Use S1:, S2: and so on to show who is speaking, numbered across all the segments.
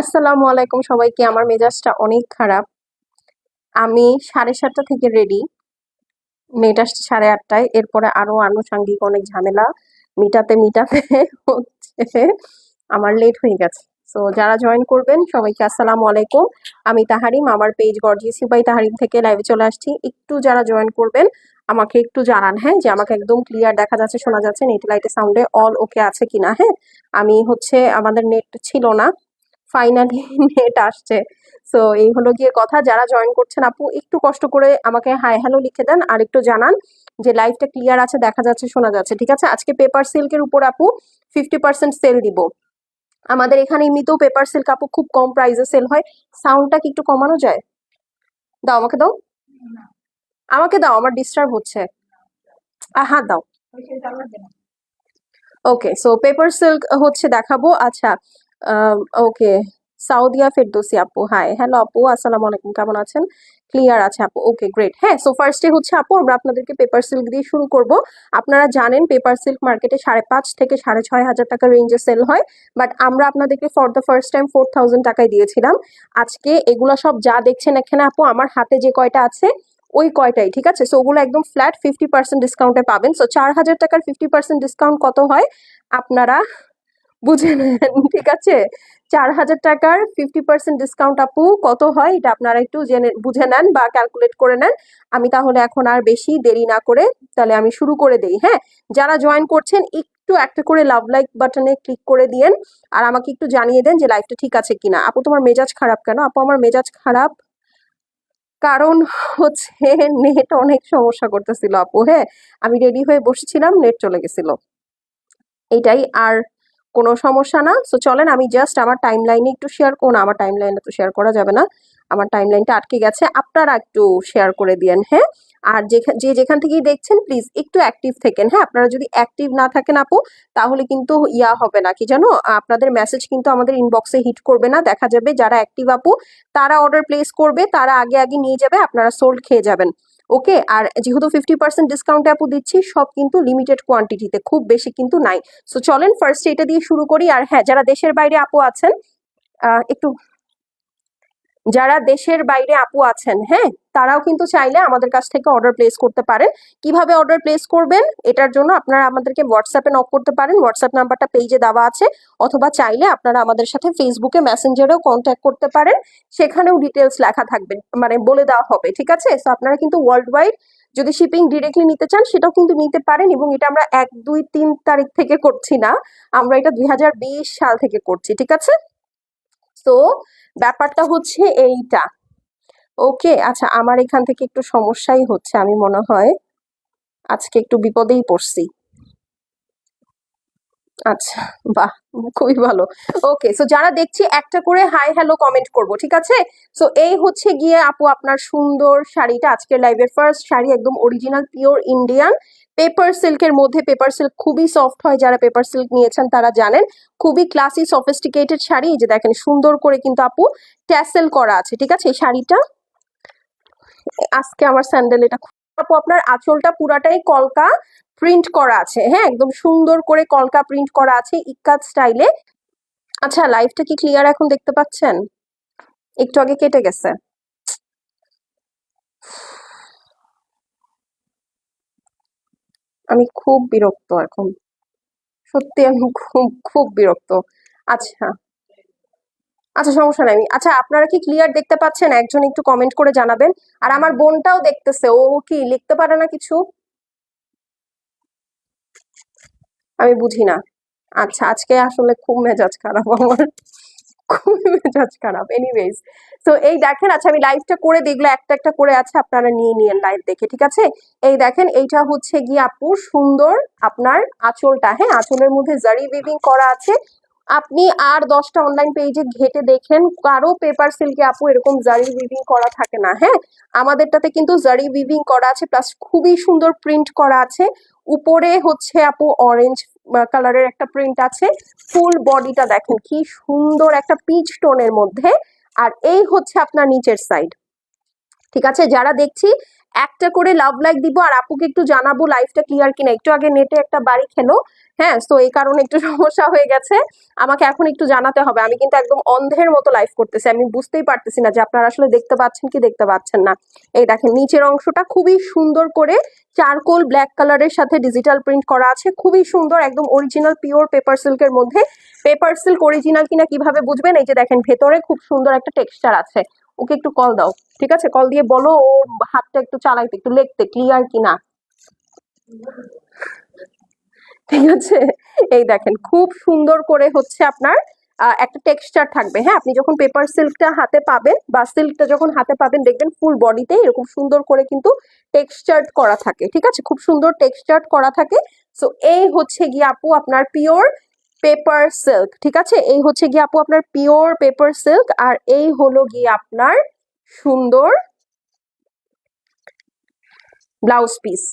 S1: আসসালামু আলাইকুম সবাইকে। আমার মেজাজটা অনেক খারাপ। আমি 7:30 থেকে রেডি, নেট আসছে 8:30টায়। এরপরে আরো আনুষঙ্গিক অনেক ঝামেলা মিটাতে মিটাতে হচ্ছে আমার লেট হয়ে গেছে। সো যারা জয়েন করবেন সবাইকে আসসালামু আলাইকুম। আমি তাহারিম, আমার page gorgeous you by Tahrim থেকে লাইভে চলে আসছি। একটু যারা জয়েন করবেন আমাকে একটু জানান, হ্যাঁ, যে আমাকে একদম ক্লিয়ার দেখা যাচ্ছে, শোনা যাচ্ছে, নেট লাইটে সাউন্ডে অল ওকে আছে কিনা। হ্যাঁ, আমি হচ্ছে আমাদের নেট ছিল না, ফাইনালি নেট আসছে। সো এই হলো গিয়ে কথা। যারা জয়েন করছেন আপু একটু কষ্ট করে আমাকে হাই হ্যালো লিখে দেন আর একটু জানান যে লাইভটা ক্লিয়ার আছে, দেখা যাচ্ছে, শোনা যাচ্ছে। ঠিক আছে, আজকে পেপার সিল্কের উপর আপু 50% সেল দিব। আমাদের এখানে এমনিতেও পেপার সিল্ক আপু খুব কম প্রাইসে সেল হয়। সাউন্ডটা কি একটু কমানো যায়? দাও, আমাকে দাও, আমাকে দাও, আমার ডিস্টার্ব হচ্ছে। হ্যাঁ দাও। ওকে, সো পেপার সিল্ক হচ্ছে দেখাবো। আচ্ছা, ওকে, সাউদিয়া ফেরদৌসি আপু, হাই হ্যালো আপু, আসসালামু আলাইকুম, কেমন আছেন? ক্লিয়ার আছে আপু, ওকে গ্রেট। হ্যাঁ, সো ফার্স্টে হচ্ছে আপু আমরা আপনাদেরকে পেপার সিল্ক দিয়ে শুরু করব। আপনারা জানেন পেপার সিল্ক মার্কেটে 5.5 থেকে 6,500 টাকা রেঞ্জে সেল হয়, বাট আমরা আপনাদেরকে ফর দ্য ফার্স্ট টাইম 4,000 টাকায় দিয়েছিলাম। আজকে এগুলা সব যা দেখছেন এখানে আপু, আমার হাতে যে কয়টা আছে ওই কয়টাই, ঠিক আছে? সো ওগুলো একদম ফ্ল্যাট 50% ডিসকাউন্টে পাবেন। সো 4,000 টাকার 50% ডিসকাউন্ট কত হয় আপনারা বুঝে নেন, ঠিক আছে? 4,000 টাকার 50% ডিসকাউন্ট আপু কত হয় এটা আপনারা একটু জেনে বুঝে নেন বা ক্যালকুলেট করে নেন। আমি তাহলে এখন আর বেশি দেরি না করে তাহলে আমি শুরু করে দেই। হ্যাঁ, যারা জয়েন করছেন একটু একটা করে লাভ লাইক বাটনে ক্লিক করে দিয়েন আর আমাকে একটু জানিয়ে দেন যে লাইভটা ঠিক আছে কিনা। আপু তোমার মেজাজ খারাপ কেন? আপু আমার মেজাজ খারাপ কারণ হচ্ছে নেট অনেক সমস্যা করতেছিল আপু। হ্যাঁ, আমি রেডি হয়ে বসেছিলাম, নেট চলে গেছিল, এইটাই, আর কোনো সমস্যা না। সো চলেন আমি জাস্ট আমার টাইম লাইনে একটু শেয়ার করুন। আমার টাইম লাইনে তো শেয়ার করা যাবে না, আমার টাইম লাইনটা আটকে গেছে, আপনারা একটু শেয়ার করে দিয়েন। হ্যাঁ, আর যে যেখান থেকেই দেখছেন প্লিজ একটু অ্যাক্টিভ থাকেন। হ্যাঁ, আপনারা যদি অ্যাক্টিভ না থাকেন আপু তাহলে কিন্তু ইয়া হবে না, কি জানো, আপনাদের মেসেজ কিন্তু আমাদের ইনবক্সে হিট করবে না। দেখা যাবে যারা অ্যাক্টিভ আপু তারা অর্ডার প্লেস করবে, তারা আগে আগে নিয়ে যাবে, আপনারা সোল্ড খেয়ে যাবেন। ওকে, আর যেহেতু 50% ডিসকাউন্টে আপু দিচ্ছি, সব কিন্তু লিমিটেড কোয়ান্টিটিতে, খুব বেশি কিন্তু নাই। সো চলেন ফার্স্ট এটা দিয়ে শুরু করি। আর হ্যাঁ, যারা দেশের বাইরে আপু আছেন একটু, যারা দেশের বাইরে আপু আছেন, হ্যাঁ, তারাও কিন্তু চাইলে আমাদের কাছ থেকে অর্ডার প্লেস করতে পারেন। কিভাবে অর্ডার প্লেস করবেন এটার জন্য আপনারা আমাদেরকে হোয়াটসঅ্যাপে নক করতে পারেন, হোয়াটসঅ্যাপ নাম্বারটা পেজে দেওয়া আছে, অথবা চাইলে আপনারা আমাদের সাথে ফেসবুকে মেসেঞ্জারেও কন্ট্যাক্ট করতে পারেন, সেখানেও ডিটেলস লেখা থাকবে, মানে বলে দেওয়া হবে। ঠিক আছে, তো আপনারা কিন্তু ওয়ার্ল্ড ওয়াইড যদি শিপিং ডিরেক্টলি নিতে চান সেটাও কিন্তু নিতে পারেন, এবং এটা আমরা 1, 2, 3 তারিখ থেকে করছি না, আমরা এটা 2020 সাল থেকে করছি। ঠিক আছে, তো ব্যাপারটা হচ্ছে এইটা। ওকে, আচ্ছা, আমার এখান থেকে একটু সমস্যাই হচ্ছে, আমি মনে হয় আজকে একটু বিপদেই পড়ছি। আচ্ছা, বাহ, খুবই ভালো। ওকে, সো যারা দেখছি একটা করে হাই হ্যালো কমেন্ট করব, ঠিক আছে? সো এই হচ্ছে গিয়ে আপু আপনার সুন্দর শাড়িটা, আজকের লাইভের ফার্স্ট শাড়ি, একদম অরিজিনাল পিওর ইন্ডিয়ান পেপার সিল্কের মধ্যে। পেপার সিল্ক খুবই সফট হয়, যারা পেপার সিল্ক নিয়েছেন তারা জানেন, খুবই ক্লাসি সফিস্টিকেটেড শাড়ি। এই যে দেখেন সুন্দর করে কিন্তু আপু ট্যাসেল করা আছে, ঠিক আছে? এই শাড়িটা আজকে আমার স্যান্ডেল, এটা আপু আপনার আঁচলটা পুরাটাই কলকা প্রিন্ট করা আছে। হ্যাঁ, একদম সুন্দর করে কলকা প্রিন্ট করা আছে ইক্কাত স্টাইলে। আচ্ছা, লাইভটা কি ক্লিয়ার এখন দেখতে পাচ্ছেন? একটু আগে কেটে গেছে। আমি খুব বিরক্ত এখন, সত্যি আমি খুব খুব বিরক্ত। আচ্ছা, আচ্ছা, সমস্যা নাই। আচ্ছা, আপনারা কি ক্লিয়ার দেখতে পাচ্ছেন? একজন একটু কমেন্ট করে জানাবেন। আর আমার বোনটাও দেখতেছে, ও কি লিখতে পারে না কিছু, আমি বুঝি না। আচ্ছা, আজকে আসলে খুব মেজাজ খারাপ আমার, খুবই মেজাজ খারাপ। এনিওয়েজ, তো এই দেখেন, আচ্ছা আমি লাইভটা করে দেখলে একটা একটা করে আছে, আপনারা নিয়ে নিয়েন লাইভ দেখে, ঠিক আছে? এই দেখেন, এইটা হচ্ছে গিয়ে আপু সুন্দর আপনার আঁচলটা। হ্যাঁ, আঁচলের মধ্যে জারি উইভিং করা আছে। আপনি আর 10টা অনলাইন পেজে ঘেটে দেখেন, কারো পেপার সিল্কে আপু এরকম জারি উইভিং করা থাকে না। হ্যাঁ, আমাদেরটাতে কিন্তু জারি উইভিং করা আছে, প্লাস খুবই সুন্দর প্রিন্ট করা আছে। উপরে হচ্ছে আপু অরেঞ্জ কালারের একটা প্রিন্ট আছে। ফুল বডিটা দেখেন কি সুন্দর, একটা পিচ টোনের মধ্যে। আর এই হচ্ছে আপনার নিচের সাইড, ঠিক আছে? যারা দেখছি একটা করে লাভ লাইক দিব আর আপুকে একটু জানাবো লাইফটা ক্লিয়ার কিনা। একটু আগে নেটে একটা বাড়ি খেলো, হ্যাঁ, তো এই কারণে একটু সমস্যা হয়ে গেছে। আমাকে এখন একটু জানাতে হবে। আমি কিন্তু একদম অন্ধের মতো লাইভ করতেছি, আমি বুঝতেই পারতেছি না যে আপনারা আসলে দেখতে পাচ্ছেন কি দেখতে পাচ্ছেন না। এই দেখেন নিচের অংশটা খুবই সুন্দর করে চারকোল ব্ল্যাক কালারের সাথে ডিজিটাল প্রিন্ট করা আছে, খুবই সুন্দর, একদম অরিজিনাল পিওর পেপার সিল্কের মধ্যে। পেপার সিল্ক অরিজিনাল কিনা কিভাবে বুঝবেন? এই যে দেখেন ভেতরে খুব সুন্দর একটা টেক্সচার আছে। ওকে একটু কল দাও, ঠিক আছে? কল দিয়ে বলো ওর হাতটা একটু চালাইতে, একটু লিখতে ক্লিয়ার কিনা, ঠিক আছে? এই দেখেন খুব সুন্দর করে হচ্ছে আপনার একটা টেক্সচার থাকবে। হ্যাঁ, আপনি যখন পেপার সিল্কটা হাতে পাবেন বা সিল্কটা যখন হাতে পাবেন দেখবেন ফুল বডিতে এরকম সুন্দর করে কিন্তু টেক্সচার করা থাকে, ঠিক আছে? খুব সুন্দর টেক্সচার করা থাকে। সো এই হচ্ছে গিয়ে আপু আপনার পিওর পেপার সিল্ক, ঠিক আছে? এই হচ্ছে গিয়ে আপু আপনার পিওর পেপার সিল্ক, আর এই হলো গিয়ে আপনার সুন্দর ব্লাউজ পিস,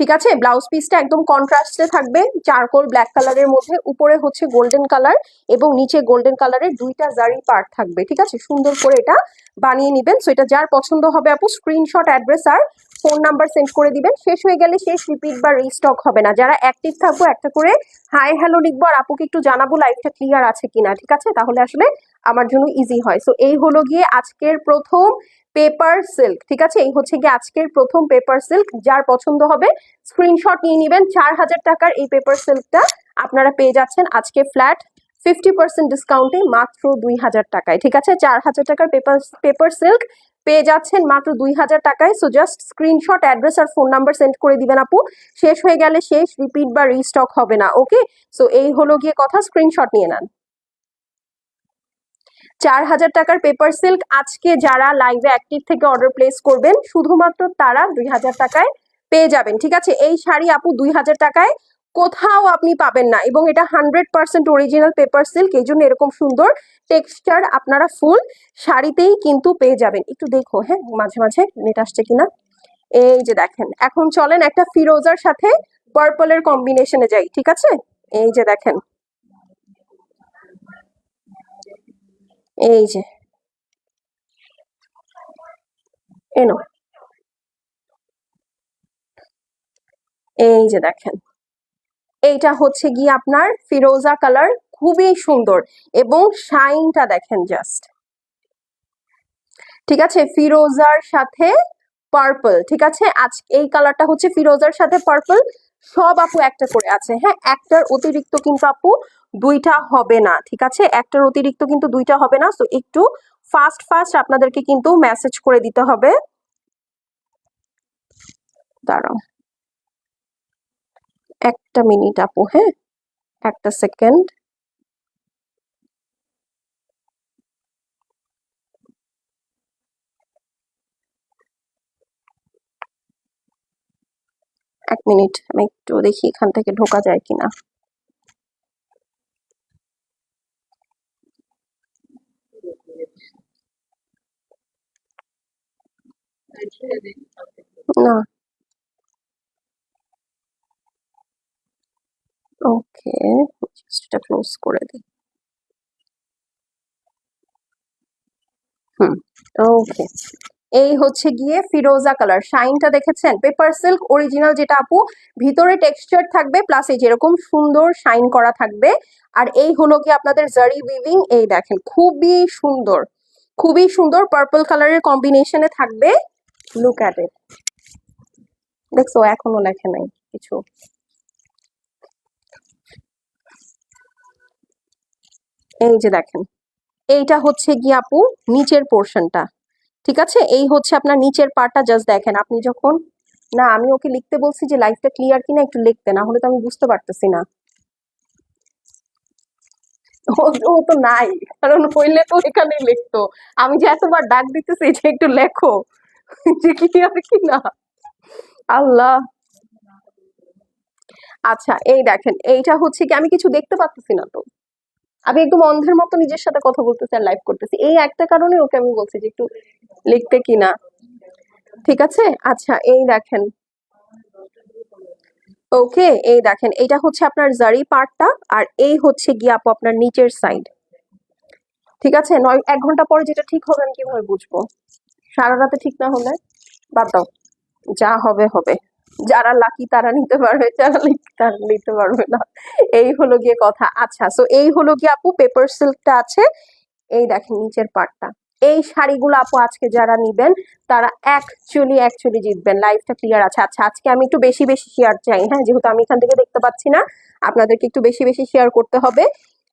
S1: ঠিক আছে? ব্লাউজ পিসটা একদম কন্ট্রাস্টে থাকবে, চারকোল ব্ল্যাক কালারের মধ্যে, উপরে হচ্ছে গোল্ডেন কালার এবং নিচে গোল্ডেন কালারের দুইটা জারি পার্ট থাকবে, ঠিক আছে? সুন্দর করে এটা বানিয়ে নিবেন। সো এটা যার পছন্দ হবে আপু স্ক্রিনশট, অ্যাড্রেস আর ফোন নাম্বার সেন্ড করে দিবেন। শেষ হয়ে গেলে শেষ, রিপিট বা রিস্টক হবে না। যারা অ্যাক্টিভ থাকবো একটা করে হাই হ্যালো লিখবো আর আপুকে একটু জানাবো লাইফটা ক্লিয়ার আছে কিনা, ঠিক আছে? তাহলে আসলে আমার জন্য ইজি হয়। সো এই হলো গিয়ে আজকের প্রথম পেপার সিল্ক, ঠিক আছে? এই হচ্ছে গিয়ে আজকের প্রথম পেপার সিল্ক। যার পছন্দ হবে স্ক্রিনশট নিয়ে নিবেন। 4000 টাকার এই পেপার সিল্কটা আপনারা পেয়ে যাচ্ছেন আজকে ফ্ল্যাট 50% ডিসকাউন্টে মাত্র 2000 টাকায়, ঠিক আছে? 4000 টাকার পেপার সিল্ক পেয়ে যাচ্ছেন মাত্র 2000 টাকায়। সো জাস্ট স্ক্রিনশট, অ্যাড্রেস আর ফোন নাম্বার সেন্ড করে দিবেন আপু। শেষ হয়ে গেলে শেষ, রিপিট বা রিস্টক হবে না। ওকে, সো এই হলো গিয়ে কথা, স্ক্রিনশট নিয়ে নেন। 4000 টাকার পেপার সিল্ক আজকে যারা লাইভে অ্যাক্টিভ থেকে অর্ডার প্লেস করবেন শুধুমাত্র তারা 2000 টাকায় পেয়ে যাবেন, ঠিক আছে? এই শাড়ি আপু 2000 টাকায় কোথাও আপনি পাবেন না, এবং এটা 100% অরিজিনাল পেপার সিল্ক, এই জন্য এরকম সুন্দর টেক্সচার আপনারা ফুল শাড়িতেই কিন্তু পেয়ে যাবেন। একটু দেখো, হ্যাঁ, মাঝে মাঝে নেট আসছে কিনা। এই যে দেখেন, এখন চলেন একটা ফিরোজার সাথে পার্পলের কম্বিনেশনে যাই, ঠিক আছে? এই যে দেখেন, এই যে এনো, এই যে দেখেন, এইটা হচ্ছে গিয়ে আপনার ফিরোজা কালার, খুবই সুন্দর, এবং শাইনটা দেখেন জাস্ট, ঠিক আছে? ফিরোজার সাথে পার্পল, ঠিক আছে? আজ এই কালারটা হচ্ছে ফিরোজার সাথে পার্পল, সব আপু একটা করে আছে। হ্যাঁ, একটার অতিরিক্ত কিন্তু আপু দুইটা হবে না, ঠিক আছে? একটার অতিরিক্ত কিন্তু দুইটা হবে না। তো একটু ফাস্ট ফাস্ট আপনাদেরকে কিন্তু মেসেজ করে দিতে হবে। দাঁড়াও একটা মিনিট আপু, হ্যাঁ, একটা সেকেন্ড। এক মিনিট, আমি একটু দেখি এখান থেকে ঢোকা যায় কিনা। না, ওকে, জাস্ট এটা ক্লোজ করে দিই। হুম, ওকে। এই হচ্ছে গিয়ে ফিরোজা কালার, শাইনটা দেখেছেন? পেপার সিল্ক অরিজিনাল যেটা আপু, ভিতরে টেক্সচার থাকবে প্লাস এই যেরকম সুন্দর শাইন করা থাকবে। আর এই হলো কি আপনাদের জারি উইভিং, এই দেখেন খুবই সুন্দর, খুবই সুন্দর পার্পল কালারের কম্বিনেশনে থাকবে। লুক অ্যাট ইট, দেখছো এখনো লেখে নাই কিছু। এই যে দেখেন, এইটা হচ্ছে গিয়ে আপু নিচের পোর্শনটা, ঠিক আছে? এই হচ্ছে আপনার নিচের পার্টটা, জাস্ট দেখেন আপনি যখন, না আমি ওকে লিখতে বলছি যে লাইফটা ক্লিয়ার কিনা একটু লিখতে, না হলে তো আমি বুঝতে পারতেছি না। ও তো নাই, কারণ হইলে তো এখানে লিখতো। আমি যে এতবার ডাক দিতেছি যে একটু লেখো, যে ক্লিয়ার কিনা। আল্লাহ, আচ্ছা এই দেখেন, এইটা হচ্ছে কি আমি কিছু দেখতে পাচ্ছি না তো, আমি একদম অন্ধের মতো নিজের সাথে কথা বলতেছি আর লাইভ করতেছি, এই একটা কারণে ওকে আমি বলছি যে একটু লিখতে কিনা, ঠিক আছে? আচ্ছা এই দেখেন, ওকে, এই দেখেন এটা হচ্ছে আপনার জারি পার্টটা, আর এই হচ্ছে গিয়ে আপু আপনার নিচের সাইড, ঠিক আছে? 1 ঘন্টা পরে যেটা ঠিক হবে আমি কিভাবে বুঝবো? সারা রাতে ঠিক না হলে বাদ দাও, যা হবে হবে, যারা লাকি তারা নিতে পারবে, যারা লাকি তারা নিতে পারবে না, এই হলো গিয়ে কথা। আচ্ছা, সো এই হলো গিয়ে আপু পেপার সিল্কটা আছে। এই দেখেন নিচের পার্টটা, এই শাড়িগুলো আপু আজকে যারা নিবেন তারা অ্যাকচুয়ালি জিতবেন। লাইফটা ক্লিয়ার আছে। আচ্ছা, আজকে আমি একটু বেশি বেশি শেয়ার চাই, হ্যাঁ, যেহেতু আমি এখান থেকে দেখতে পাচ্ছি না, আপনাদেরকে একটু বেশি বেশি শেয়ার করতে হবে।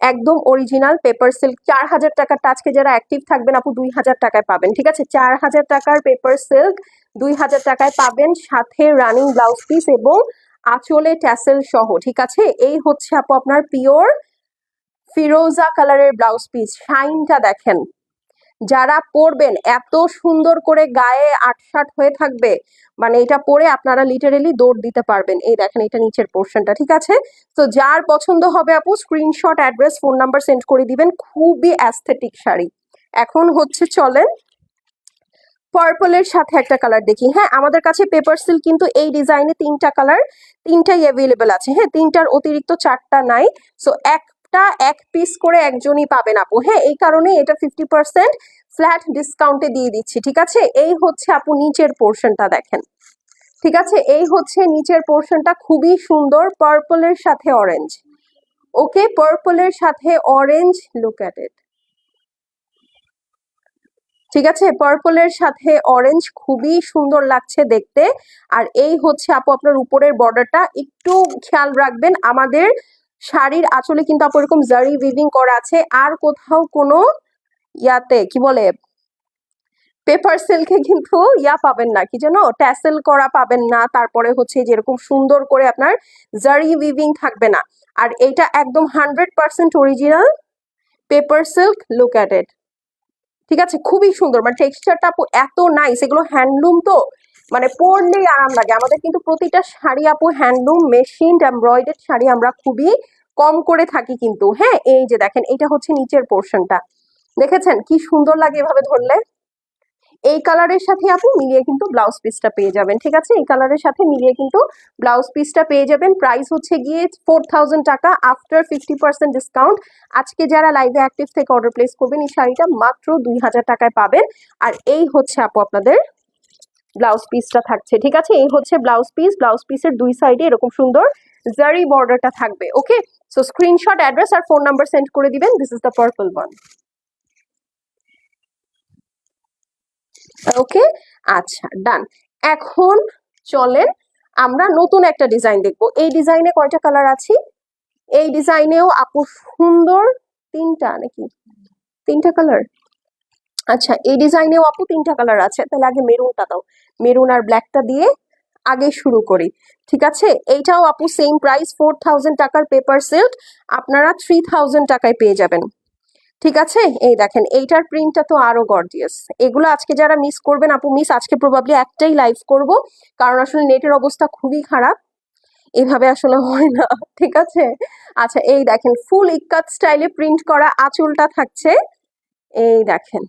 S1: একদম অরিজিনাল পেপার সিল্ক 4000 টাকারটা আজকে যারা অ্যাক্টিভ থাকবেন আপু 2000 টাকায় পাবেন, ঠিক আছে? 4000 টাকার পেপার সিল্ক 2000 টাকায় পাবেন, সাথে রানিং ব্লাউজ পিস এবং আঁচলে ট্যাসেল সহ, ঠিক আছে? এই হচ্ছে আপু আপনার পিওর ফিরোজা কালারের ব্লাউজ পিস। শাইনটা দেখেন, যারা পরবেন এত সুন্দর করে গায়ে আটসাট হয়ে থাকবে, মানে এটা পরে আপনারা লিটারেলি দৌড় দিতে পারবেন। এই দেখেন এটা নিচের পোর্শনটা, ঠিক আছে? তো যার পছন্দ হবে আপু screenshot, address, phone number send করে দিবেন। খুবই অ্যাস্থেটিক শাড়ি। এখন হচ্ছে চলেন পার্পলের সাথে একটা কালার দেখি। হ্যাঁ, আমাদের কাছে পেপার সিল্ক কিন্তু এই ডিজাইনে 3টা কালার, 3টাই অ্যাভেলেবেল আছে। হ্যাঁ, 3টার অতিরিক্ত 4টা নাই। সো একটা এক পিস করে একজনই পাবেন আপু। হ্যাঁ, এই কারণে এটা 50% ফ্ল্যাট ডিসকাউন্টে দিয়ে দিচ্ছি, ঠিক আছে? এই হচ্ছে আপু নিচের পোর্শনটা দেখেন, ঠিক আছে? এই হচ্ছে নিচের পোর্শনটা, খুবই সুন্দর, পার্পলের সাথে অরেঞ্জ। ওকে, পার্পলের সাথে অরেঞ্জ, লুক অ্যাট ইট, ঠিক আছে? পার্পলের সাথে অরেঞ্জ, খুবই সুন্দর লাগছে দেখতে। আর এই হচ্ছে আপু আপনার উপরের বর্ডারটা, একটু খেয়াল রাখবেন আমাদের শাড়ির আঁচলে কিন্তু আপু এরকম জারি উইভিং করা আছে, আর কোথাও কোনো ইয়াতে কি বলে পেপার সিল্কে কিন্তু ইয়া পাবেন না, কি যেন ট্যাসেল করা পাবেন না, তারপরে হচ্ছে যেরকম সুন্দর করে আপনার জারি উইভিং থাকবে না। আর এইটা একদম 100% original paper silk, look at it, ঠিক আছে? খুবই সুন্দর, মানে টেক্সচারটা আপু এত নাইস, এগুলো হ্যান্ডলুম তো, মানে পরলেই আরাম লাগে। আমাদের কিন্তু প্রতিটা শাড়ি আপু হ্যান্ডলুম মেশিন এমব্রয়ডার্ড শাড়ি আমরা খুবই কম করে থাকি কিন্তু। হ্যাঁ, এই যে দেখেন এটা হচ্ছে নিচের পোর্শনটা, দেখেছেন কি সুন্দর লাগে এভাবে ধরলে? এই কালারের সাথে আপু মিলিয়ে কিন্তু ব্লাউজ পিসটা পেয়ে যাবেন, ঠিক আছে? এই কালারের সাথে মিলিয়ে কিন্তু ব্লাউজ পিসটা পেয়ে যাবেন। প্রাইস হচ্ছে গিয়ে 4000 টাকা আফটার 50% ডিসকাউন্ট। আজকে যারা লাইভে অ্যাক্টিভ থেকে অর্ডার প্লেস করবেন এই শাড়িটা মাত্র 2000 টাকায় পাবেন। আর এই হচ্ছে আপু আপনাদের ব্লাউজ পিসটা থাকছে, ঠিক আছে? এই হচ্ছে ব্লাউজ পিস। ব্লাউজ পিসের দুই সাইডে এরকম সুন্দর জারি বর্ডারটা থাকবে। ওকে, সো স্ক্রিনশট, অ্যাড্রেস আর ফোন নাম্বার সেন্ড করে দিবেন। This is the purple one. Okay, আচ্ছা, ডান। এখন চলেন আমরা নতুন একটা ডিজাইন দেখবো। এই ডিজাইনে কয়টা কালার আছে? এই ডিজাইনেও আপু সুন্দর 3টা নাকি 3টা কালার? আচ্ছা, এই ডিজাইনেও আপু 3টা কালার আছে। তাহলে আগে মেরুনটা দাও, মেরুন আর ব্ল্যাকটা দিয়ে আগে শুরু করি, ঠিক আছে? এইটাও আপু সেম প্রাইস, 4000 টাকার পেপার সিল্ক আপনারা 3000 টাকায় পেয়ে যাবেন, ঠিক আছে? এই দেখেন এইটার প্রিন্টটা তো আরো গর্জিয়াস। এগুলো আজকে যারা মিস করবেন আপু, মিস আজকে প্রবাবলি একটাই লাইভ করব, কারণ আসলে নেটের অবস্থা খুবই খারাপ, এভাবে আসলে হয় না, ঠিক আছে? আচ্ছা, এই দেখেন ফুল ইক্কাত স্টাইলে প্রিন্ট করা আঁচলটা থাকছে, এই দেখেন,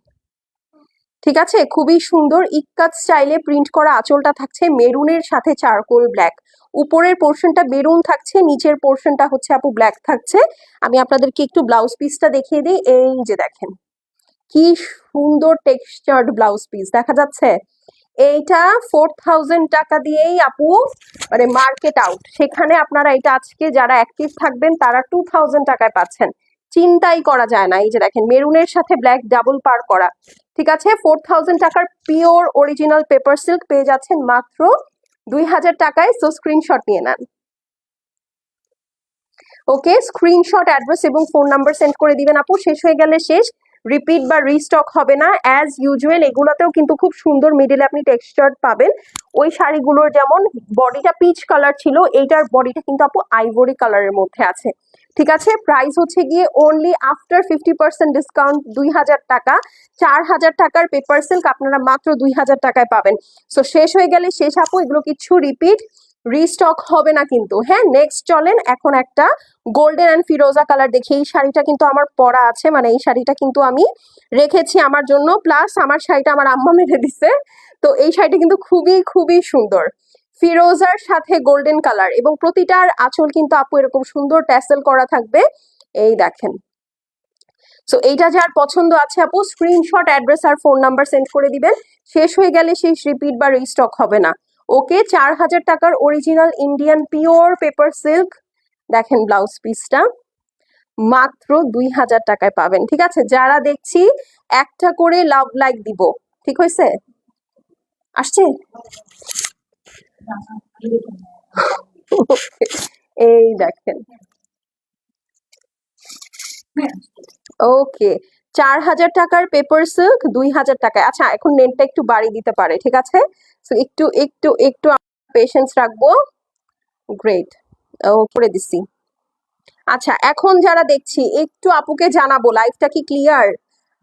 S1: ঠিক আছে? খুবই সুন্দর ইক্কাত স্টাইলে প্রিন্ট করা আঁচলটা থাকছে মেরুনের সাথে চারকোল ব্ল্যাক। উপরের পোর্শনটা মেরুন থাকছে, নিচের পোর্শনটা হচ্ছে আপু ব্ল্যাক থাকছে। আমি আপনাদেরকে একটু ব্লাউজ পিসটা দেখিয়ে দিই। এই যে দেখেন কি সুন্দর টেক্সচার্ড ব্লাউজ পিস দেখা যাচ্ছে। এইটা 4000 টাকা দিয়েই আপু মানে মার্কেট আউট, সেখানে আপনারা এটা আজকে যারা অ্যাক্টিভ থাকবেন তারা 2000 টাকায় পাচ্ছেন, চিন্তাই করা যায় না। এই যে দেখেন মেরুনের সাথে ব্ল্যাক ডাবল পার করা, ঠিক আছে? 4000 টাকার পিওর অরিজিনাল পেপার সিল্ক পেয়ে যাচ্ছেন মাত্র 2000 টাকায়। সো স্ক্রিনশট নিয়ে নেন। ওকে, স্ক্রিনশট, অ্যাড্রেস এবং ফোন নাম্বার সেন্ড করে দিবেন আপু। শেষ হয়ে গেলে শেষ, রিপিট বা রিস্টক হবে না অ্যাজ ইউজুয়াল। এগুলোতেও কিন্তু খুব সুন্দর মিডিলে আপনি টেক্সচার পাবেন। ওই শাড়িগুলোর যেমন বডিটা পিচ কালার ছিল, এইটার বডিটা কিন্তু আপু আইভরি কালারের মধ্যে আছে, ঠিক আছে? প্রাইস হচ্ছে গিয়ে অনলি আফটার 50% ডিসকাউন্ট 2000 টাকা। 4000 টাকার পেপার সিল্ক আপনারা মাত্র 2000 টাকায় পাবেন। সো শেষ হয়ে গেলে শেষ আপু, এগুলো কিছু রিপিট রিস্টক হবে না কিন্তু। হ্যাঁ, নেক্সট চলেন এখন একটা গোল্ডেন অ্যান্ড ফিরোজা কালার দেখি। এই শাড়িটা কিন্তু আমার পরা আছে, মানে এই শাড়িটা কিন্তু আমি রেখেছি আমার জন্য, প্লাস আমার শাড়িটা আমার আম্মা মেরে দিছে। তো এই শাড়িটা কিন্তু খুবই খুবই সুন্দর, ফিরোজার সাথে গোল্ডেন কালার, এবং প্রতিটার আঁচল কিন্তু আপু এরকম সুন্দর ট্যাসেল করা থাকবে, এই দেখেন। সো এইটা যার পছন্দ আছে আপু স্ক্রিনশট, অ্যাড্রেস আর ফোন নাম্বার সেন্ড করে দিবেন। শেষ হয়ে গেলে সেই রিপিট বা রিস্টক হবে না। ওকে, 4,000 টাকার original Indian pure paper silk. দেখেন ব্লাউজ পিসটা মাত্র 2,000 টাকায় পাবেন। ঠিক আছে, যারা দেখছি একটা করে লাভ লাইক দিব। ঠিক হয়েছে? আসছে। এই দেখেন, ওকে, 4,000 টাকার পেপার সিল্ক 2,000 টাকায়। আচ্ছা, এখন নেটটা একটু বাড়ি দিতে পারে। ঠিক আছে, তো একটু একটু একটু পেশেন্স রাখবো। গ্রেট, ও করে দিছি। আচ্ছা, এখন যারা দেখছি একটু আপুকে জানাবো লাইভটা কি ক্লিয়ার,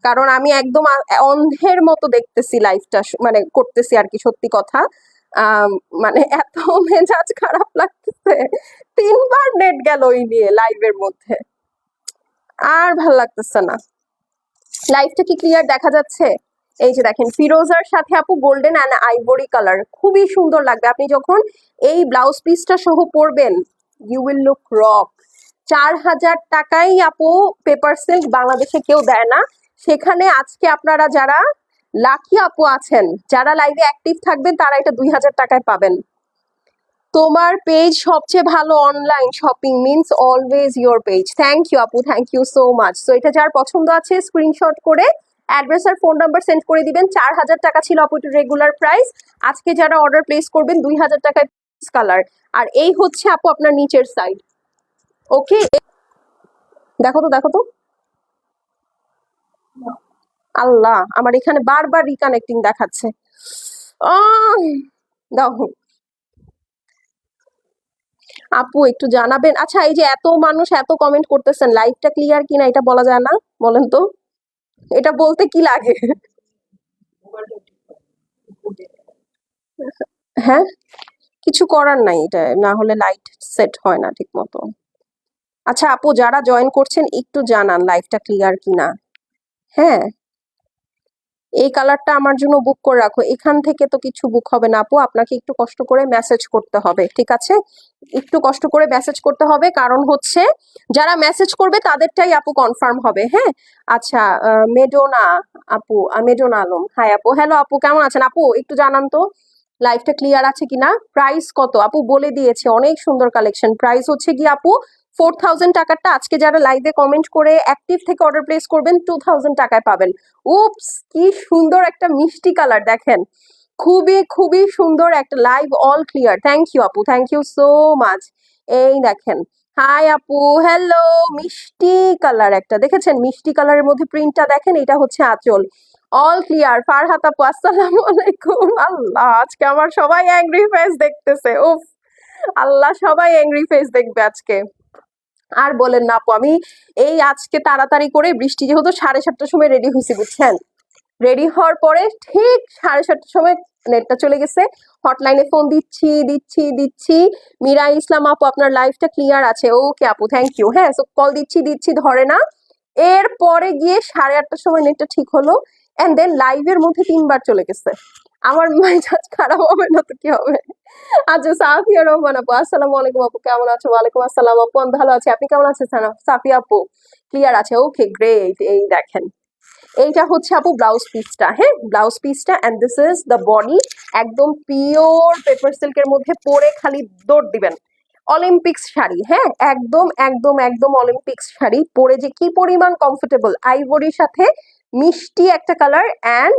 S1: কারণ আমি একদম অন্ধের মতো দেখতেছি লাইভটা, মানে করতেছি আর কি, সত্যি কথা। আম, মানে এত মেজাজ খারাপ লাগতেছে, 3বার নেট গেল ওই নিয়ে লাইভের মধ্যে, আর ভাল লাগতেছে না। লাইভটা কি ক্লিয়ার দেখা যাচ্ছে? এই যে দেখেন, ফিরোজার সাথে আপু গোল্ডেন অ্যান্ড আইভরি কালার, খুবই সুন্দর লাগবে আপনি যখন এই ব্লাউজ পিসটা সহ পরবেন। You will look rock. 4,000 টাকাই আপু পেপার সিল্ক বাংলাদেশে কেউ দেয় না। সেখানে আজকে আপনারা যারা লাকি আপু আছেন, যারা লাইভে অ্যাক্টিভ থাকবেন, তারা এটা 2,000 টাকায় পাবেন। তোমার পেজ সবচেয়ে ভালো online shopping means always your page. Thank you আপু, thank you so much. So এটা যার পছন্দ আছে স্ক্রিনশট করে অ্যাড্রেস আর ফোন নাম্বার সেন্ড করে দিবেন। 4,000 টাকা ছিল আপু রেগুলার প্রাইস, আজকে যারা অর্ডার প্লেস করবেন 2,000 টাকায় কালার। আর এই হচ্ছে আপু আপনার নিচের সাইড। ওকে, দেখো তো দেখো তো, আল্লাহ, আমার এখানে বারবার রিকানেক্টিং দেখাচ্ছে। দেখো আপু একটু জানাবেন। আচ্ছা, এই যে এত মানুষ এত কমেন্ট করতেছেন, লাইভটা ক্লিয়ার কিনা এটা বলা যায় না? বলেন তো, এটা বলতে কি লাগে? হ্যাঁ, কিছু করার নাই, এটা না হলে লাইট সেট হয় না ঠিক মতো। আচ্ছা আপু, যারা জয়েন করছেন একটু জানান লাইভটা ক্লিয়ার কিনা। হ্যাঁ, এই কালারটা আমার জন্য বুক করে রাখো। এখান থেকে তো কিছু বুক হবে না আপু, আপনাকে একটু কষ্ট করে মেসেজ করতে হবে। ঠিক আছে, একটু কষ্ট করে মেসেজ করতে হবে, কারণ হচ্ছে যারা মেসেজ করবে তাদেরটাই আপু কনফার্ম হবে। হ্যাঁ, আচ্ছা, মেডোনা আপু, মেডোনা আলম, হাই আপু। হ্যালো আপু, কেমন আছেন? আপু একটু জানান তো লাইভটা ক্লিয়ার আছে কিনা। প্রাইস কত আপু? বলে দিয়েছে, অনেক সুন্দর কালেকশন। প্রাইস হচ্ছে কি আপু 4,000 টাকারটা আজকে যারা লাইভে কমেন্ট করে অ্যাক্টিভ থেকে অর্ডার প্লেস করবেন 2,000 টাকায় পাবেন। উপস, কি সুন্দর একটা মিষ্টি কালার দেখেন, খুবই খুবই সুন্দর একটা। Live all clear. Thank you আপু, থ্যাংক ইউ সো মাচ। এই দেখেন, হাই আপু, হ্যালো। মিষ্টি কালার একটা, দেখেছেন মিষ্টি কালারের মধ্যে প্রিন্টটা দেখেন, এটা হচ্ছে আঁচল। All clear. ফারহাত আপু, আসসালামু আলাইকুম। আল্লাহ, আজকে আমার সবাই অ্যাংরি ফেস দেখতেছে। উফ, আল্লাহ, সবাই অ্যাংরি ফেস দেখবে আজকে। আর বলেন না আপু, আমি এই আজকে তাড়াতাড়ি করে, বৃষ্টি যেহেতু 7:30টার সময় রেডি হয়েছি বুঝছেন, রেডি হওয়ার পরে ঠিক 7:30টার সময় নেটটা চলে গেছে। হটলাইনে ফোন দিচ্ছি দিচ্ছি দিচ্ছি, মীরা ইসলাম আপু আপনার লাইভটা ক্লিয়ার আছে। ওকে আপু, থ্যাংক ইউ। হ্যাঁ, সো কল দিচ্ছি দিচ্ছি, ধরে না। এরপরে গিয়ে 8:30টার সময় নেটটা ঠিক হলো, এন্ড দেন লাইভের মধ্যে 3বার চলে গেছে। আমার মেজাজ খারাপ হবে না তো কি হবে? আচ্ছা, সাফিয়া রহমান আপু, আসসালামু আলাইকুম আপু, কেমন আছো? ওয়ালাইকুম আসসালাম আপু, আমি ভালো আছি, আপনি কেমন আছেন? সাফিয়া আপু ক্লিয়ার আছে, ওকে গ্রেট। এই দেখেন, এইটা হচ্ছে আপু ব্লাউজ পিসটা। হ্যাঁ, ব্লাউজ পিসটা, and this is the body. একদম পিওর পেপার সিল্কের মধ্যে পরে খালি দৌড় দিবেন। অলিম্পিক্স শাড়ি, হ্যাঁ, একদম একদম একদম অলিম্পিক্স শাড়ি পরে যে কি পরিমাণ কমফোর্টেবল। আইভরির সাথে মিষ্টি একটা colour, and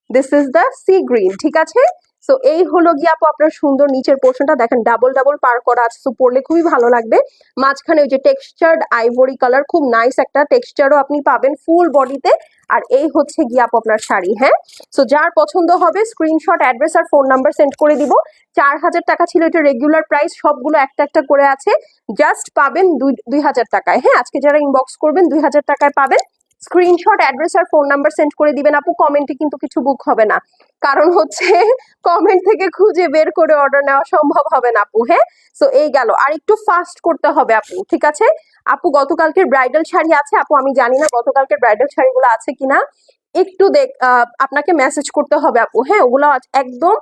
S1: this is the sea green. ঠিক আছে, সো এই হলো গিয়ে আপু আপনার সুন্দর নিচের পোর্শনটা দেখেন, ডাবল ডাবল পার করা আছে, সো পরলে খুবই ভালো লাগবে। মাঝখানে ওই যে টেক্সচার্ড আইভরি কালার, খুব নাইস একটা টেক্সচারও আপনি পাবেন ফুল বডিতে। আর এই হচ্ছে গিয়ে আপু আপনার শাড়ি। হ্যাঁ, সো যার পছন্দ হবে স্ক্রিনশট, অ্যাড্রেস আর ফোন নাম্বার সেন্ড করে দিব। 4,000 টাকা ছিল এটা রেগুলার প্রাইস, সবগুলো একটা একটা করে আছে, জাস্ট পাবেন 2,000 টাকায়। হ্যাঁ, আজকে যারা ইনবক্স করবেন 2,000 টাকায় পাবেন। স্ক্রিনশট, অ্যাড্রেস আর ফোন নাম্বার সেন্ড করে দিবেন আপু। কমেন্টে কিন্তু কিছু বুক হবে না, কারণ হচ্ছে কমেন্ট থেকে খুঁজে বের করে অর্ডার নেওয়া সম্ভব হবে না আপু। হ্যাঁ, সো এই গেল, আর একটু ফাস্ট করতে হবে আপু। ঠিক আছে আপু, গতকালকের ব্রাইডাল শাড়ি আছে আপু, আমি জানি না গতকালকের ব্রাইডাল শাড়িগুলো আছে কিনা, একটু আপনাকে মেসেজ করতে হবে আপু। হ্যাঁ, ওগুলো একদম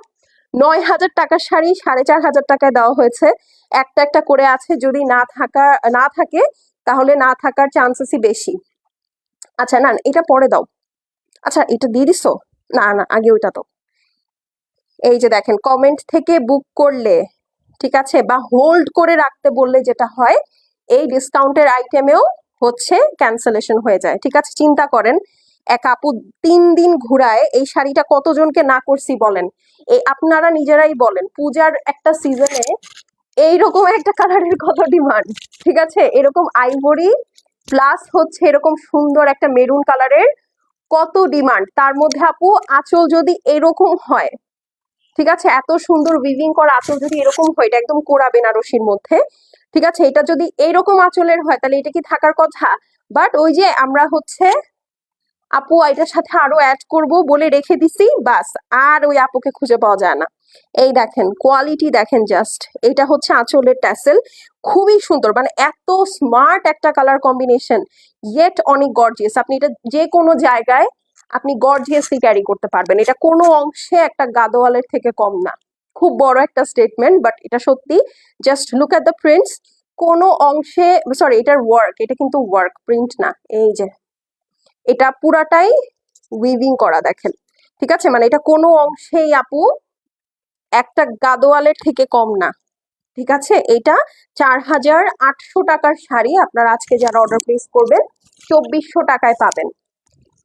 S1: 9,000 টাকার শাড়ি 4,500 টাকায় দেওয়া হয়েছে, একটা একটা করে আছে। যদি না থাকে তাহলে না থাকার চান্সেসই বেশি। আচ্ছা, না এটা পরে দাও। আচ্ছা, এটা দিয়ে দিছো? না না, আগে ওইটা দাও। এই যে দেখেন, কমেন্ট থেকে বুক করলে, ঠিক আছে, বা হোল্ড করে রাখতে বললে যেটা হয়, এই ডিসকাউন্টের আইটেমেও হচ্ছে ক্যান্সেলেশন হয়ে যায়। ঠিক আছে, চিন্তা করেন, এক আপু 3 দিন ঘুরায় এই শাড়িটা কতজনকে না করছি বলেন। এই আপনারা নিজেরাই বলেন, পূজার একটা সিজনে এইরকম একটা কালারের কত ডিমান্ড। ঠিক আছে, এরকম আইভরি প্লাস হচ্ছে এরকম সুন্দর একটা মেরুন কালারের কত ডিমান্ড। তার মধ্যে আপু আঁচল যদি এরকম হয়, ঠিক আছে, এত সুন্দর উইভিং করা আঁচল যদি এরকম হয়, এটা একদম কোরা বেনারসির মধ্যে, ঠিক আছে, এটা যদি এইরকম আঁচলের হয় তাহলে এটা কি থাকার কথা? বাট ওই যে আমরা হচ্ছে আপু এটার সাথে আরো অ্যাড করব বলে রেখে দিছি, বাস আর ওই আপুকে খুঁজে পাওয়া যায় না। এই দেখেন কোয়ালিটি দেখেন জাস্ট, এটা হচ্ছে আঁচলের ট্যাসেল, খুবই সুন্দর, মানে এত স্মার্ট একটা কালার কম্বিনেশন, ইয়েট অনেক গর্জিয়াস। আপনি এটা যে কোনো জায়গায় আপনি গর্জিয়াসলি ক্যারি করতে পারবেন, এটা কোনো অংশে একটা গাদোয়ালের থেকে কম না। খুব বড় একটা স্টেটমেন্ট, বাট এটা সত্যি। Just look at the prints, কোনো অংশে, সরি এটার ওয়ার্ক, এটা কিন্তু ওয়ার্ক প্রিন্ট না, এই যে এটা পুরাটাই উইভিং করা দেখেন, ঠিক আছে, মানে এটা কোনো অংশেই আপু একটা গাদোয়ালের থেকে কম না। ঠিক আছে, এটা 4,800 টাকার শাড়ি আপনারা আজকে যারা অর্ডার প্লেস করবেন 2,400 টাকায় পাবেন।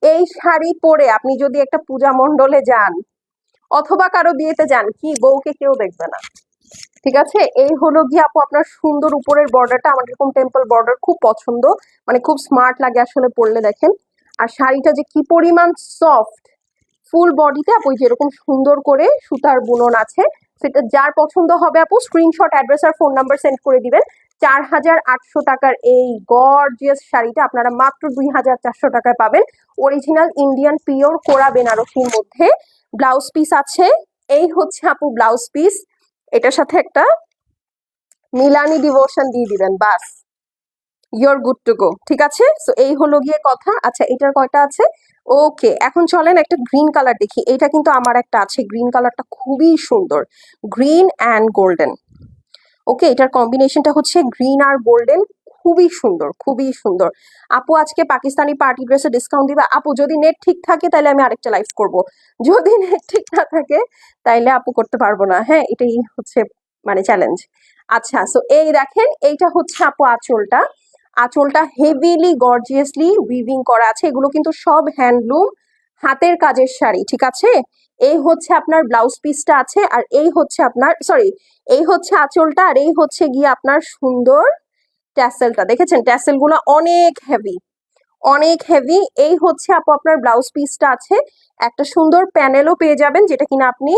S1: এই শাড়ি পরে আপনি যদি একটা পূজা মণ্ডলে যান অথবা কারো বিয়েতে যান, কি বউকে কেউ দেখবে না। ঠিক আছে, এই হলো গিয়ে আপু আপনার সুন্দর উপরের বর্ডারটা, আমার এরকম টেম্পল বর্ডার খুব পছন্দ, মানে খুব স্মার্ট লাগে আসলে পরলে দেখেন। আর শাড়িটা যে কি পরিমাণ সফট, ফুল বডিতে আপু যেরকম সুন্দর করে সুতার বুনন আছে, সেটা যার পছন্দ হবে আপু স্ক্রিনশট, অ্যাড্রেস আর ফোন নাম্বার সেন্ড করে দিবেন। 4,800 টাকার এই গর্জিয়াস শাড়িটা আপনারা মাত্র 2,400 টাকায় পাবেন। অরিজিনাল ইন্ডিয়ান পিওর কোরা বেনারসির মধ্যে ব্লাউজ পিস আছে। এই হচ্ছে আপু ব্লাউজ পিস, এটার সাথে একটা মিলানি ডিভোশন দিয়ে দিবেন, বাস ইউর গুড টু গো। ঠিক আছে, সো এই হলো গিয়ে কথা। আচ্ছা, এটার কয়টা আছে? ওকে, এখন চলেন একটা গ্রিন কালার দেখি। এটা কিন্তু আমার একটা আছে, গ্রিন কালারটা খুবই সুন্দর, গ্রিন অ্যান্ড গোল্ডেন। ওকে, এটার কম্বিনেশনটা হচ্ছে গ্রিন আর গোল্ডেন, খুবই সুন্দর, খুবই সুন্দর। আপু আজকে পাকিস্তানি পার্টি ড্রেসে ডিসকাউন্ট দিবা? আপু যদি নেট ঠিক থাকে তাহলে আমি আরেকটা লাইভ করব, যদি নেট ঠিক না থাকে তাইলে আপু করতে পারবো না। হ্যাঁ, এটাই হচ্ছে মানে চ্যালেঞ্জ। আচ্ছা, সো এই দেখেন, এইটা হচ্ছে আপু আঁচলটা, আঁচলটা হেভিলি গর্জিয়াসলি উইভিং করা আছে, এগুলো কিন্তু সব হ্যান্ডলুম হাতের কাজের শাড়ি। ঠিক আছে, এই হচ্ছে আপনার ব্লাউজ পিসটা আছে, আর এই হচ্ছে আপনার, সরি, এই হচ্ছে আঁচলটা, আর এই হচ্ছে গিয়ে আপনার সুন্দর ট্যাসেলটা। দেখেছেন ট্যাসেল গুলো অনেক হেভি, অনেক হেভি। এই হচ্ছে আপু আপনার ব্লাউজ পিসটা আছে, একটা সুন্দর প্যানেলও পেয়ে যাবেন যেটা কিনা আপনি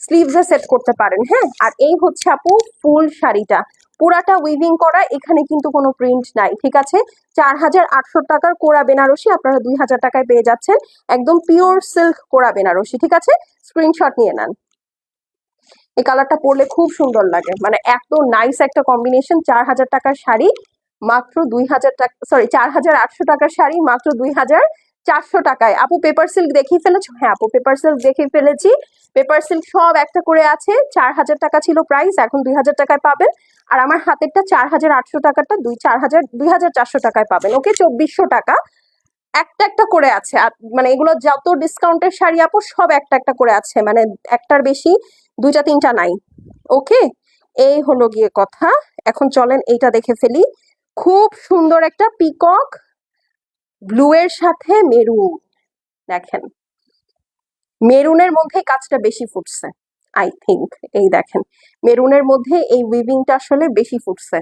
S1: স্লিভসে সেট করতে পারেন। হ্যাঁ, আর এই হচ্ছে আপু ফুল শাড়িটা, পুরাটা উইভিং করা, এখানে কিন্তু কোনো প্রিন্ট নাই। ঠিক আছে, 4,800 টাকার কোরা বেনারসি আপনারা 2,000 টাকায় পেয়ে যাচ্ছেন, একদম পিওর সিল্ক কোরা বেনারসি। ঠিক আছে, স্ক্রিনশট নিয়ে নেন। এই কালারটা পরলে খুব সুন্দর লাগে, মানে এত নাইস একটা কম্বিনেশন। 4,000 টাকার শাড়ি মাত্র 2,000 টাকা, সরি 4,800 টাকার শাড়ি মাত্র 2,400 টাকায়। আপু পেপার সিল্ক দেখিয়ে ফেলেছো? হ্যাঁ আপু, পেপার সিল্ক দেখিয়ে ফেলেছি। পেপার সিল্ক সব একটা করে আছে, 4,000 টাকা ছিল প্রাইস, এখন 2,000 টাকায় পাবেন। আর আমার হাতেরটা 4,800 টাকাটা 2,400 টাকায় পাবেন। ওকে, 2,400 টাকা। একটা একটা করে আছে, মানে এগুলো যত ডিসকাউন্টের শাড়ি আপু সব একটা একটা করে আছে, মানে একটার বেশি 2টা 3টা নাই। ওকে, এই হলো গিয়ে কথা। এখন চলেন এইটা দেখে ফেলি, খুব সুন্দর একটা পিকক ব্লু এর সাথে মেরুন। দেখেন, মেরুনের মধ্যে কাজটা বেশি ফুটছে আই থিঙ্ক। এই দেখেন, মেরুনের মধ্যে এই উইভিংটা আসলে বেশি ফুটছে,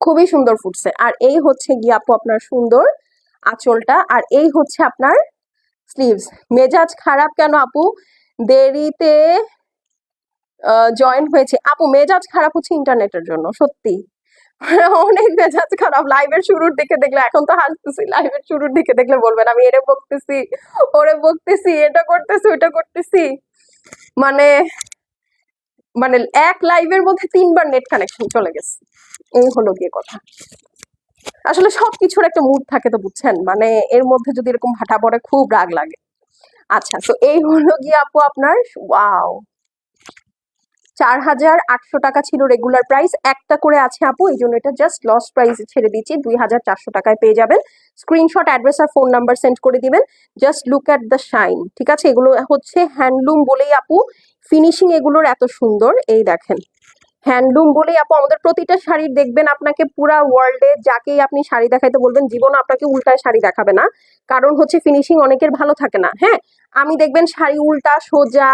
S1: খুবই সুন্দর ফুটছে। আর এই হচ্ছে গিয়ে আপু আপনার সুন্দর আঁচলটা, আর এই হচ্ছে আপনার স্লিভস। মেজাজ খারাপ কেন আপু? দেরিতে জয়েন হয়েছে আপু, মেজাজ খারাপ হচ্ছে ইন্টারনেটের জন্য, সত্যি অনেক মেজাজ খারাপ। লাইভের শুরুর দিকে দেখলে, এখন তো হাসতেছি, লাইভের শুরুর দিকে দেখলে বলবেন আমি এরে বকতেছি, ওরে বকতেছি, এটা করতেছি, ওটা করতেছি, মানে মানে এক লাইভের মধ্যে 3বার নেট কানেকশন চলে গেছে। এই হলো গিয়ে কথা। আসলে সবকিছুর একটা মুড থাকে তো, বুঝছেন, মানে এর মধ্যে যদি এরকম ভাটা পড়ে খুব রাগ লাগে। আচ্ছা, তো এই হলো গিয়ে আপু আপনার, ওয়াও, 4,800 টাকা ছিল রেগুলার প্রাইস, একটা করে আছে আপু, এই জন্য এটা জাস্ট লস প্রাইস ছেড়ে দিচ্ছি, 2,400 টাকায় পেয়ে যাবেন। স্ক্রিনশট, অ্যাড্রেস আর ফোন নাম্বার সেন্ড করে দিবেন। Just look at the shine, ঠিক আছে? এগুলো হচ্ছে হ্যান্ডলুম বলেই আপু ফিনিশিং এগুলোর এত সুন্দর। এই দেখেন, হ্যান্ডলুম বলেই আপু আমাদের প্রতিটা শাড়ির দেখবেন, আপনাকে পুরা ওয়ার্ল্ডে যাকেই আপনি শাড়ি দেখাইতে বলবেন, জীবন আপনাকে উল্টায় শাড়ি দেখাবে না, কারণ হচ্ছে ফিনিশিং অনেকের ভালো থাকে না। হ্যাঁ, আমি দেখবেন শাড়ি উল্টা সোজা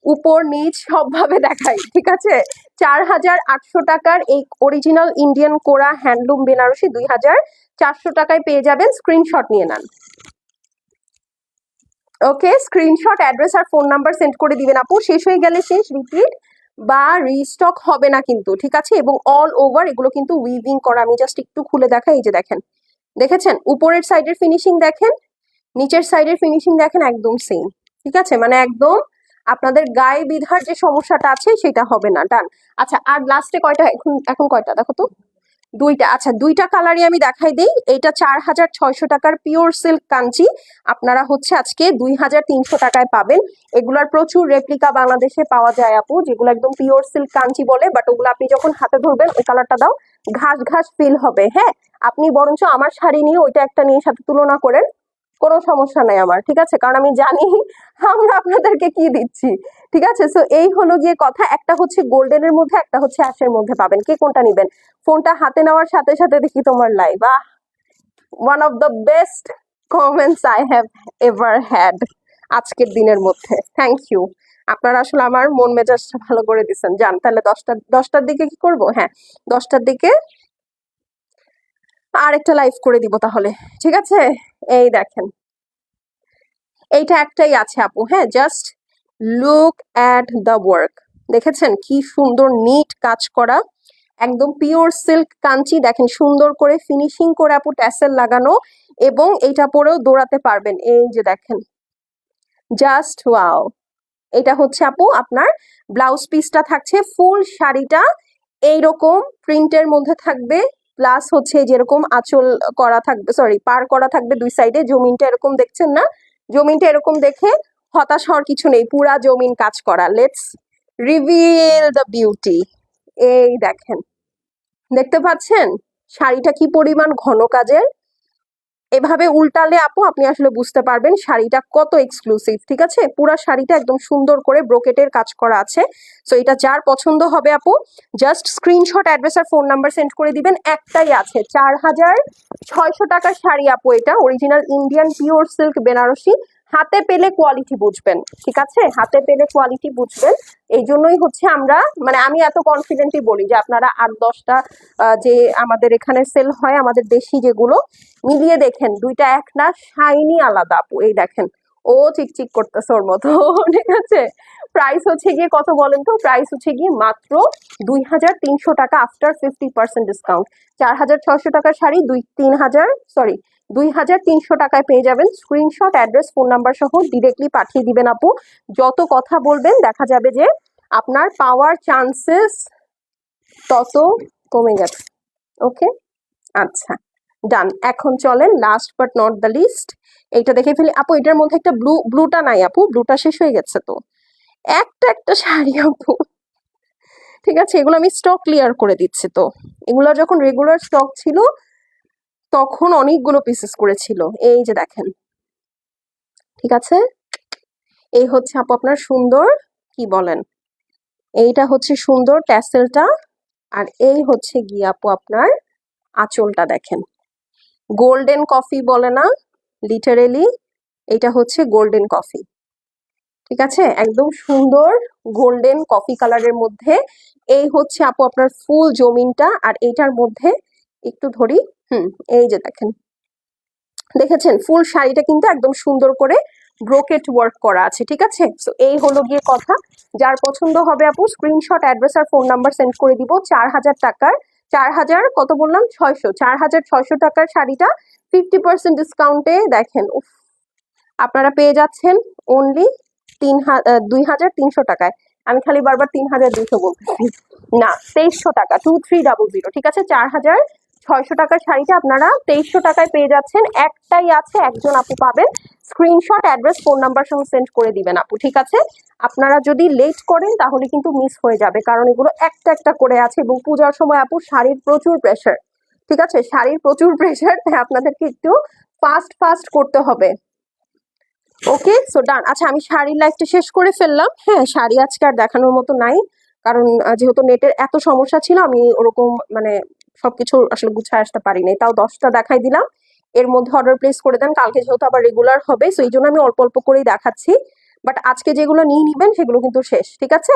S1: উপর নিচ সবভাবে দেখাই, ঠিক আছে? 4,800 টাকার এই অরিজিনাল ইন্ডিয়ান কোরা হ্যান্ডলুম বেনারসি 2,400 টাকায় পেয়ে যাবেন। স্ক্রিনশট নিয়ে নেন। ওকে, স্ক্রিনশট, অ্যাড্রেস আর ফোন নাম্বার সেন্ড করে দিবেন আপু। শেষ হয়ে গেলে শেষ, রিপিট বা রিস্টক হবে না কিন্তু, ঠিক আছে? এবং অল ওভার এগুলো কিন্তু উইভিং করা। আমি জাস্ট একটু খুলে দেখাই, এই যে দেখেন, দেখেছেন উপরের সাইডের ফিনিশিং দেখেন, নিচের সাইডের ফিনিশিং দেখেন, একদম সেম, ঠিক আছে? মানে একদম আপনাদের গায়ে বিধার যে সমস্যাটা আছে সেটা হবে না। ডান। আচ্ছা, আর লাস্টে কয়টা, এখন এখন কয়টা দেখো তো? দুইটা। আচ্ছা, দুইটা কালারই আমি দেখাই দিই। এইটা 4,600 টাকার পিওর সিল্ক কাঞ্চি, আপনারা হচ্ছে আজকে 2,300 টাকায় পাবেন। এগুলার প্রচুর রেপ্লিকা বাংলাদেশে পাওয়া যায় আপু, যেগুলো একদম পিওর সিল্ক কাঞ্চি বলে, বাট ওগুলো আপনি যখন হাতে ধরবেন, ওই কালারটা দাও, ঘাস ঘাস ফিল হবে। হ্যাঁ, আপনি বরঞ্চ আমার শাড়ি নিয়ে ওইটা একটা নিয়ে সাথে তুলনা করেন, কোনো সমস্যা নাই আমার, ঠিক আছে? কারণ আমি জানি আমরা আপনাদেরকে কি দিচ্ছি, ঠিক আছে? সো এই হলো গিয়ে কথা। একটা হচ্ছে গোল্ডেনের মধ্যে, একটা হচ্ছে অ্যাশের মধ্যে পাবেন। কে কোনটা নিবেন? ফোনটা হাতে নেওয়ার সাথে সাথে দেখি তোমার live, one of the best comments I have ever had আজকের দিনের মধ্যে। থ্যাংক ইউ, আপনারা আসলে আমার মন মেজাজটা ভালো করে দিচ্ছেন। যান তাহলে 10টার দিকে কি করব? হ্যাঁ, 10টার দিকে আরেকটা লাইভ করে দিব তাহলে, ঠিক আছে? এই দেখেন, এইটা একটাই আছে আপু। হ্যাঁ, just look at the work, দেখেছেন কি সুন্দর নিট কাজ করা, একদম পিওর সিল্ক কাঞ্চি। দেখেন সুন্দর করে ফিনিশিং করে আপু ট্যাসেল লাগানো, এবং এইটা পরেও দৌড়াতে পারবেন। এই যে দেখেন, জাস্ট ওয়াও। এটা হচ্ছে আপু আপনার ব্লাউজ পিসটা থাকছে, ফুল শাড়িটা এইরকম প্রিন্টের মধ্যে থাকবে, প্লাস হচ্ছে যেরকম আঁচল করা থাকবে, সরি পার করা থাকবে দুই সাইডে। জমিনটা এরকম দেখছেন না? জমিনটা এরকম দেখে হতাশ হওয়ার কিছু নেই, পুরা জমিন কাজ করা। Let's reveal the beauty. এই দেখেন, দেখতে পাচ্ছেন শাড়িটা কি পরিমাণ ঘন কাজের। এভাবে উল্টালে আপু আপনি আসলে বুঝতে পারবেন শাড়িটা কত এক্সক্লুসিভ, ঠিক আছে? পুরো শাড়িটা একদম সুন্দর করে ব্রোকেটের কাজ করা আছে। সো এটা যার পছন্দ হবে আপু, জাস্ট স্ক্রিনশট, অ্যাড্রেস আর ফোন নাম্বার সেন্ড করে দিবেন। একটাই আছে, 4,600 টাকার শাড়ি আপু, এটা original Indian pure silk Benarasi. হাতে পেলে কোয়ালিটি বুঝবেন, ঠিক আছে? হাতে পেলে কোয়ালিটি বুঝবেন। এই জন্যই হচ্ছে আমরা, মানে আমি এত কনফিডেন্টলি বলি যে আপনারা 8-10টা যে আমাদের এখানে সেল হয়, আমাদের দেশি যেগুলো, মিলিয়ে দেখেন, দুইটা এক না, শাইনি আলাদা আপু। এই দেখেন, ও চিকচিক করতেছে ওর মতো ঠিক আছে? প্রাইস হচ্ছে গিয়ে কত বলেন তো? প্রাইস হচ্ছে গিয়ে মাত্র 2,300 টাকা আফটার 50% ডিসকাউন্ট। 4,600 টাকার শাড়ি 2,300 টাকায় পেয়ে যাবেন। স্ক্রিনশট, অ্যাড্রেস, ফোন নাম্বার সহ ডিরেক্টলি পাঠিয়ে দিবেন আপু। যত কথা বলবেন দেখা যাবে যে আপনার পাওয়ার চান্সেস তত কমে গেছে। ওকে, আচ্ছা, ডান। এখন চলেন last but not the least, এইটা দেখে ফেলি আপু। এটার মধ্যে একটা ব্লুটা নাই আপু, ব্লুটা শেষ হয়ে গেছে তো। একটা শাড়ি আপু, ঠিক আছে? এগুলো আমি স্টক ক্লিয়ার করে দিচ্ছি। তো এগুলো যখন রেগুলার স্টক ছিল তখন অনেকগুলো পিসেস করেছিল। এই যে দেখেন, ঠিক আছে? এই হচ্ছে আপু আপনার সুন্দর, কি বলেন, এইটা হচ্ছে সুন্দর ট্যাসেলটা, আর এই হচ্ছে গিয়ে আপু আপনার আঁচলটা। দেখেন, গোল্ডেন কফি বলে না, লিটারেলি এটা হচ্ছে গোল্ডেন কফি, ঠিক আছে? একদম সুন্দর গোল্ডেন কফি কালারের মধ্যে। এই হচ্ছে আপু আপনার ফুল জমিনটা, আর এইটার মধ্যে একটু ধরি, এই যে দেখেন, দেখেছেন ফুল শাড়িটা কিন্তু একদম সুন্দর করে ব্রোকেট ওয়ার্ক করা আছে, ঠিক আছে? তো এই হলো গিয়ে কথা। যার পছন্দ হবে আপু স্ক্রিনশট, অ্যাড্রেস আর ফোন নাম্বার সেন্ড করে দিব। 4,000 টাকার, 4,000 কত বললাম, 600, 4,600 টাকার শাড়িটা 50% ডিসকাউন্টে দেখেন, উফ, আপনারা পেয়ে যাচ্ছেন অনলি 2,300 টাকায়। আমি খালি বারবার 3,200 বলতেছি, না 2,300 টাকা, 2300, ঠিক আছে? 4,600 টাকার শাড়িটা আপনারা 2,300 টাকায় পেয়ে যাচ্ছেন। একটাই আছে, একজন আপু পাবেন। স্ক্রিনশট, অ্যাড্রেস, ফোন নাম্বার সহ সেন্ড করে দিবেন আপু, ঠিক আছে? আপনারা যদি লেট করেন তাহলে কিন্তু মিস হয়ে যাবে, কারণ এগুলো একটা একটা করে আছে এবং পূজার সময় আপু শাড়ির প্রচুর প্রেশার, ঠিক আছে? শাড়ির প্রচুর প্রেশার, তাই আপনাদেরকে একটু ফাস্ট ফাস্ট করতে হবে। ওকে, সো ডান। আচ্ছা, আমি শাড়ির লাইফটা শেষ করে ফেললাম। হ্যাঁ, শাড়ি আজকে আর দেখানোর মতো নাই, কারণ যেহেতু নেটের এত সমস্যা ছিল, আমি ওরকম মানে সবকিছু আসলে গুছায় আসতে পারি নাই। তাও 10টা দেখাই দিলাম, এর মধ্যে অর্ডার প্লেস করে দেন, কালকে যেহেতু আবার রেগুলার হবে, সো এই জন্য আমি অল্প অল্প করেই দেখাচ্ছি। বাট আজকে যেগুলো নিয়ে নিবেন সেগুলো কিন্তু শেষ, ঠিক আছে?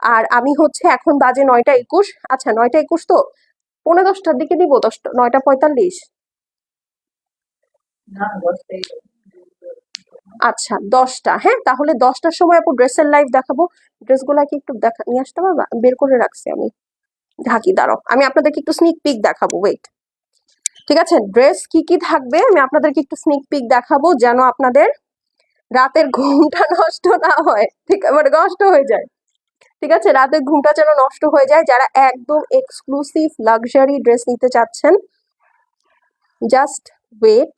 S1: আর আমি হচ্ছে এখন বাজে 9টা 21। আচ্ছা, 9টা 21 তো 9:45-টার দিকে দিব, 9টা 45। আচ্ছা, 10টা, হ্যাঁ, তাহলে 10টার সময় আপু ড্রেসের লাইভ দেখাবো। ড্রেসগুলা কি একটু দেখা নিয়ে আসতে পারবা? বের করে রাখছি আমি, ঢাকি, দাঁড়াও, আমি আপনাদেরকে একটু স্নিক পিক দেখাবো, ওয়েট। ঠিক আছে, ড্রেস কি কি থাকবে আমি আপনাদেরকে একটু স্নিক পিক দেখাবো, যেন আপনাদের রাতের ঘুমটা নষ্ট না হয়, ঠিক মানে নষ্ট হয়ে যায়, ঠিক আছে? রাতের ঘুমটা যেন নষ্ট হয়ে যায়, যারা একদম এক্সক্লুসিভ লাক্সারি ড্রেস নিতে চাচ্ছেন, জাস্ট ওয়েট,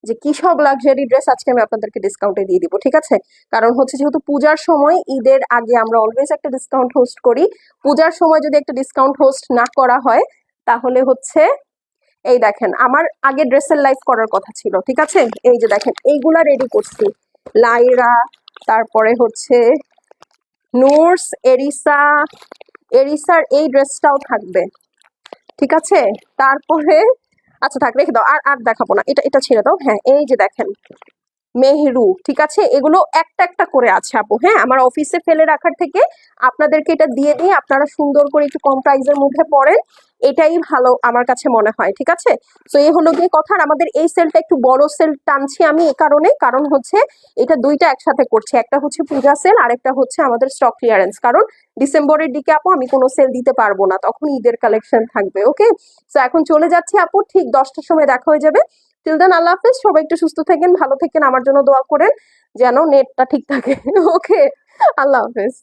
S1: যে কি সব লাক্সারি ড্রেস আজকে আমি আপনাদেরকে ডিসকাউন্টে দিয়ে দিব, ঠিক আছে? কারণ হচ্ছে যেহেতু পূজার সময়, ঈদের আগে আমরা অলওয়েজ একটা ডিসকাউন্ট হোস্ট করি। পূজার সময় যদি একটা ডিসকাউন্ট হোস্ট না করা হয় তাহলে হচ্ছে, এই দেখেন আমার আগে ড্রেসের লাইভ করার কথা ছিল, ঠিক আছে? এই যে দেখেন এইগুলা রেডি করছি, লাইরা, তারপরে হচ্ছে নুরস, এরিসা, এরিসার এই ড্রেসটাও থাকবে, ঠিক আছে? তারপরে আচ্ছা থাক, রেখে দাও, আর আর দেখাবো না, এটা এটা ছেড়ে দাও। হ্যাঁ, এই যে দেখেন মেহরু, ঠিক আছে? এগুলো একটা একটা করে আছে আপু, হ্যাঁ, আমার অফিসে ফেলে রাখার থেকে আপনাদেরকে এটা দিয়ে দিয়ে আপনারা সুন্দর করে একটু কম প্রাইসের মধ্যে পড়েন, এটাই ভালো আমার কাছে মনে হয়, ঠিক আছে? তো এই হলো গিয়ে কথা। আর আমাদের এই সেলটা একটু বড় সেল টানছি আমি এই কারণে, কারণ হচ্ছে এটা দুইটা একসাথে করছি, একটা হচ্ছে পূজা সেল আর একটা হচ্ছে আমাদের স্টক ক্লিয়ারেন্স, কারণ ডিসেম্বরের দিকে আপু আমি কোনো সেল দিতে পারবো না, তখন ঈদের কালেকশন থাকবে। ওকে, তো এখন চলে যাচ্ছি আপু, ঠিক 10টার সময় দেখা হয়ে যাবে। টিল দেন, আল্লাহ হাফেজ, সবাই একটু সুস্থ থাকেন, ভালো থাকেন, আমার জন্য দোয়া করেন যেন নেটটা ঠিক থাকে। ওকে, আল্লাহ হাফেজ।